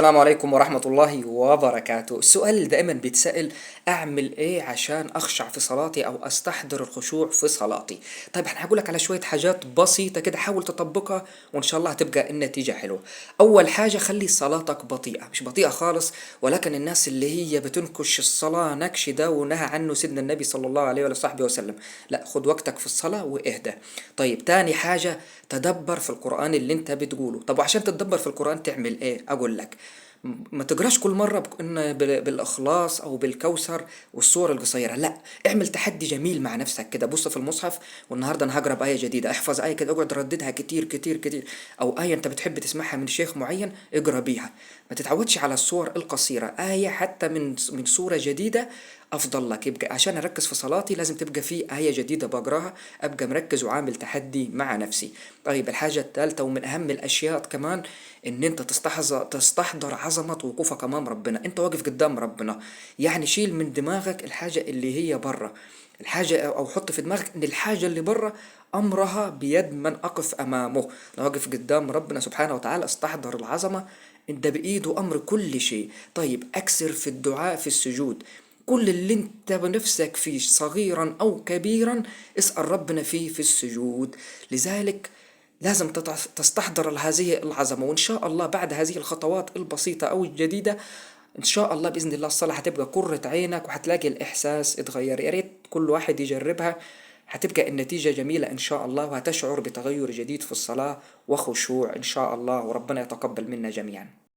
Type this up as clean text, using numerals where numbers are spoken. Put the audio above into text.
السلام عليكم ورحمة الله وبركاته. السؤال اللي دائما بيتسأل: أعمل إيه عشان أخشع في صلاتي أو أستحضر الخشوع في صلاتي؟ طيب احنا هقولك على شوية حاجات بسيطة كده، حاول تطبقها وإن شاء الله هتبقى النتيجة حلوة. أول حاجة، خلي صلاتك بطيئة، مش بطيئة خالص، ولكن الناس اللي هي بتنكش الصلاة نكش ده ونهى عنه سيدنا النبي صلى الله عليه وصحبه وسلم. لا، خد وقتك في الصلاة واهدى. طيب تاني حاجة، تدبر في القرآن اللي انت بتقوله. طب وعشان تتدبر في القرآن تعمل ايه؟ اقول لك: ما تقراش كل مرة بالإخلاص أو بالكوثر والصور القصيرة، لا، اعمل تحدي جميل مع نفسك كده. بص في المصحف، والنهاردة أنا هقرأ بآية جديدة، احفظ آية كده اقعد رددها كتير كتير كتير. أو آية أنت بتحب تسمعها من شيخ معين اقرأ بيها. ما تتعودش على الصور القصيرة، آية حتى من سورة جديدة أفضل لك. يبقى عشان أركز في صلاتي لازم تبقى في آية جديدة بقراها، أبقى مركز وعامل تحدي مع نفسي. طيب الحاجة الثالثة ومن أهم الأشياء كمان، ان انت تستحضر عظمة وقوفك امام ربنا. انت واقف قدام ربنا، يعني شيل من دماغك الحاجة اللي هي بره. الحاجة او حط في دماغك ان الحاجة اللي بره امرها بيد من اقف امامه. انا واقف قدام ربنا سبحانه وتعالى، استحضر العظمة، ان ده بايده امر كل شيء. طيب اكثر في الدعاء في السجود. كل اللي انت بنفسك فيه صغيرا او كبيرا اسأل ربنا فيه في السجود. لذلك لازم تستحضر هذه العظمة، وإن شاء الله بعد هذه الخطوات البسيطة أو الجديدة إن شاء الله بإذن الله الصلاة هتبقى قرة عينك وهتلاقي الإحساس اتغير. يا ريت كل واحد يجربها، هتبقى النتيجة جميلة إن شاء الله، وهتشعر بتغير جديد في الصلاة وخشوع إن شاء الله، وربنا يتقبل منا جميعا.